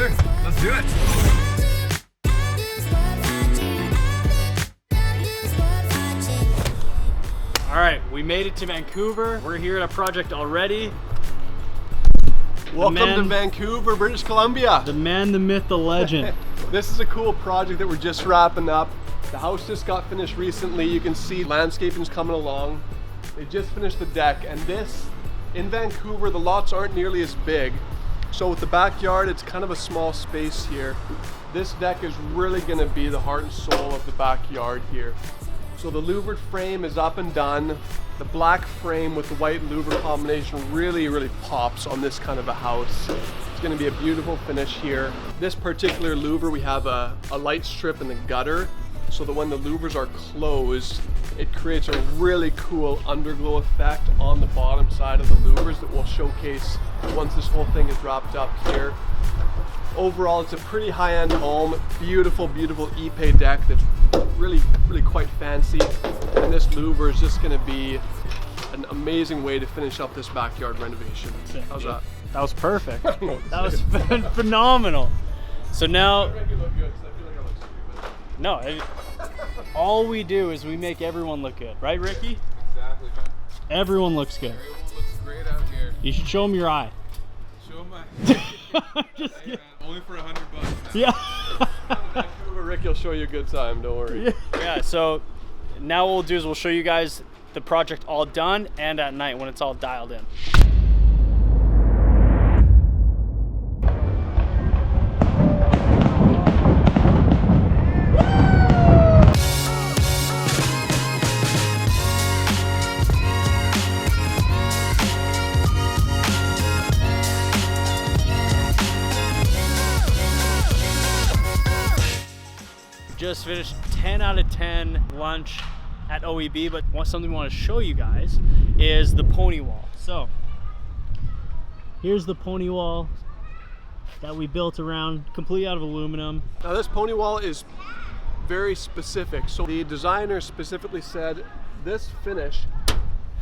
brother. Let's do it. All right, we made it to Vancouver. We're here at a project already. Welcome to Vancouver, British Columbia. The man, the myth, the legend. This is a cool project that we're just wrapping up. The house just got finished recently. You can see landscaping's coming along. They just finished the deck, and this, in Vancouver, the lots aren't nearly as big. So with the backyard, it's kind of a small space here. This deck is really gonna be the heart and soul of the backyard here. So the louvered frame is up and done. The black frame with the white louvered combination really pops on this kind of a house. It's gonna be a beautiful finish here. This particular louver, we have a light strip in the gutter, so that when the louvers are closed, it creates a really cool underglow effect on the bottom side of the louvers that we'll showcase once this whole thing is wrapped up here. Overall, it's a pretty high-end home, beautiful Ipe deck that's really quite fancy. And this louver is just gonna be an amazing way to finish up this backyard renovation. How's that? That was perfect. That was phenomenal. So now, no, all we do is we make everyone look good, right, Ricky? Exactly, man. Everyone looks good. Everyone looks great out here. You should show them your eye. Show my. Just Hey, man, only for $100. Man. Yeah. Rick will show you a good time, don't worry. Yeah, so now what we'll do is we'll show you guys the project all done and at night when it's all dialed in. Just finished 10 out of 10 lunch at OEB, but something we want to show you guys is the pony wall. So here's the pony wall that we built around, completely out of aluminum. Now this pony wall is very specific. So the designer specifically said this finish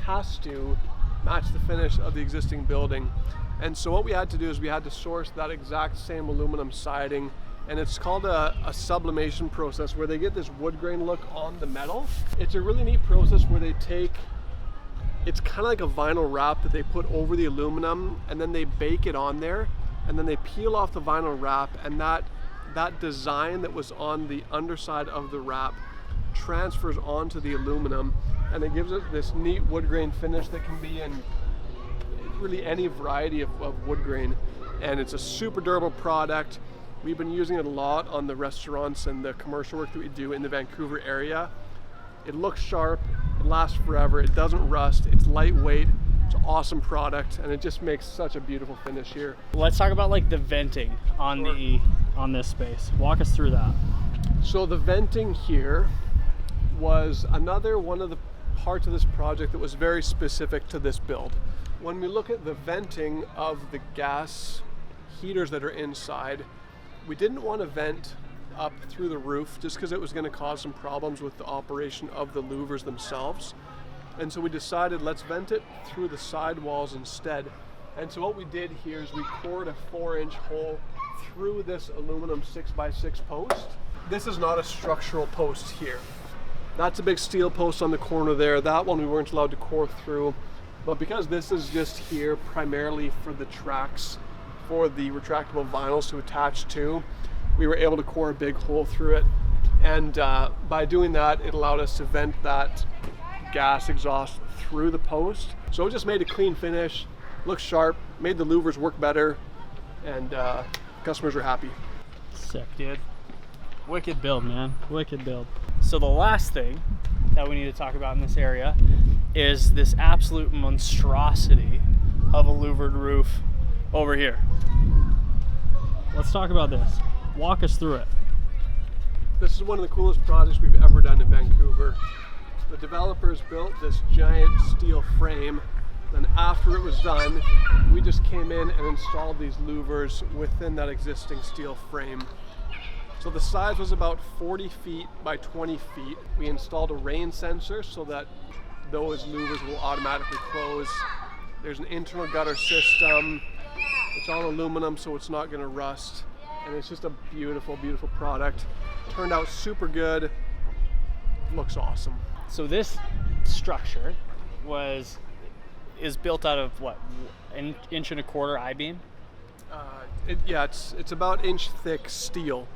has to match the finish of the existing building. And so what we had to do is we had to source that exact same aluminum siding, and it's called a sublimation process where they get this wood grain look on the metal. It's a really neat process where they take, it's kind of like a vinyl wrap that they put over the aluminum, and then they bake it on there, and then they peel off the vinyl wrap, and that design that was on the underside of the wrap transfers onto the aluminum, and it gives it this neat wood grain finish that can be in really any variety of wood grain. And it's a super durable product. We've been using it a lot on the restaurants and the commercial work that we do in the Vancouver area. It looks sharp, it lasts forever, it doesn't rust, it's lightweight, it's an awesome product, and it just makes such a beautiful finish here. Let's talk about like the venting on on this space. Walk us through that. So the venting here was another one of the parts of this project that was very specific to this build. When we look at the venting of the gas heaters that are inside, we didn't want to vent up through the roof just because it was going to cause some problems with the operation of the louvers themselves. And so we decided let's vent it through the side walls instead. And so what we did here is we cored a 4-inch hole through this aluminum 6x6 post. This is not a structural post here. That's a big steel post on the corner there. That one we weren't allowed to core through. But because this is just here primarily for the tracks for the retractable vinyls to attach to, we were able to core a big hole through it. And by doing that, it allowed us to vent that gas exhaust through the post. So it just made a clean finish, looked sharp, made the louvers work better, and customers were happy. Sick, dude. Wicked build, man. Wicked build. So the last thing that we need to talk about in this area is this absolute monstrosity of a louvered roof over here. Let's talk about this. Walk us through it. This is one of the coolest projects we've ever done in Vancouver. The developers built this giant steel frame, then after it was done, we just came in and installed these louvers within that existing steel frame. So the size was about 40 feet by 20 feet. We installed a rain sensor so that those louvers will automatically close. There's an internal gutter system. It's all aluminum, so it's not going to rust. and it's just a beautiful, beautiful product. Turned out super good. Looks awesome. So this structure is built out of what, an inch and a quarter I-beam? It's about inch thick steel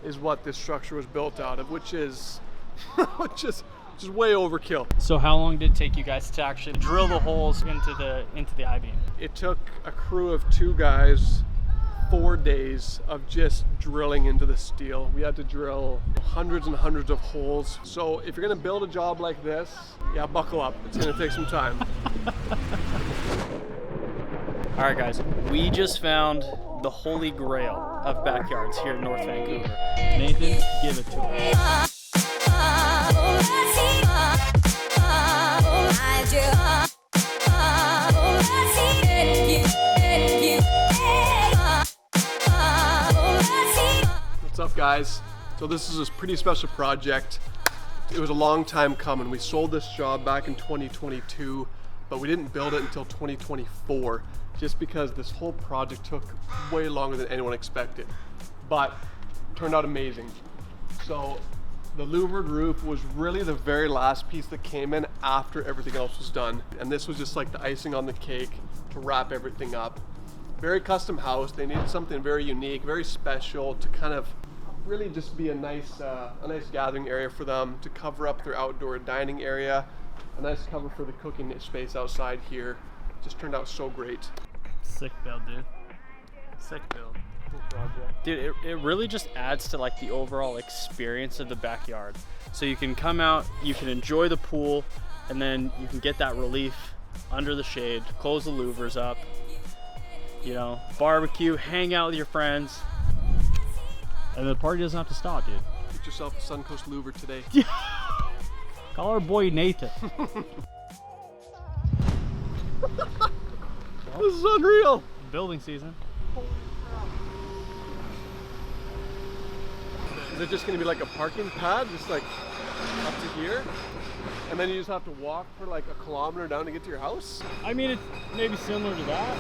is what this structure was built out of, which is just way overkill. So how long did it take you guys to actually drill the holes into the I-beam? It took a crew of 2 guys 4 days of just drilling into the steel. We had to drill hundreds and hundreds of holes. So if you're gonna build a job like this, yeah, buckle up. It's gonna take some time. All right, guys, we just found the holy grail of backyards here in North Vancouver. Nathan, give it to us. What's up, guys? So this is a pretty special project. It was a long time coming. We sold this job back in 2022, but we didn't build it until 2024, just because this whole project took way longer than anyone expected, but turned out amazing. So the louvered roof was really the very last piece that came in after everything else was done, and this was just like the icing on the cake to wrap everything up. Very custom house. They needed something very unique, very special to kind of really just be a nice gathering area for them, to cover up their outdoor dining area, a nice cover for the cooking space outside here. Just turned out so great. Sick build, dude. Sick build. Cool project. Dude, it really just adds to like the overall experience of the backyard. So you can come out, you can enjoy the pool, and then you can get that relief under the shade, close the louvers up, you know, barbecue, hang out with your friends, and the party doesn't have to stop, dude. Get yourself a Suncoast louver today. Call our boy Nathan. This is unreal. Building season. Is it just going to be like a parking pad, just like up to here? And then you just have to walk for like a kilometer down to get to your house? I mean, it's maybe similar to that.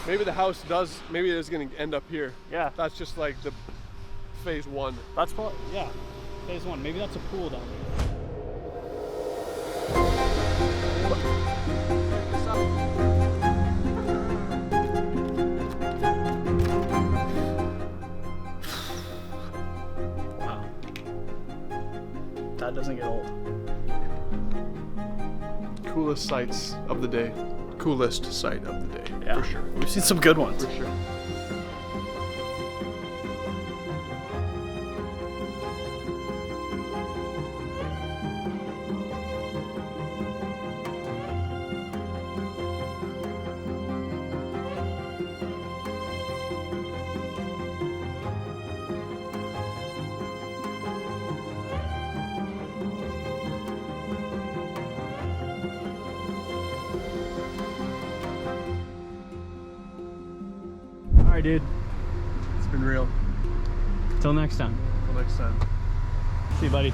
Maybe the house does, maybe it is going to end up here. Yeah. That's just like the phase 1. That's probably, yeah, phase 1. Maybe that's a pool down there. Wow. That doesn't get old. Coolest sights of the day. Coolest sight of the day, Yeah, for sure. We've seen some good ones. For sure. All right, dude. It's been real. Till next time. Till next time. See you, buddy.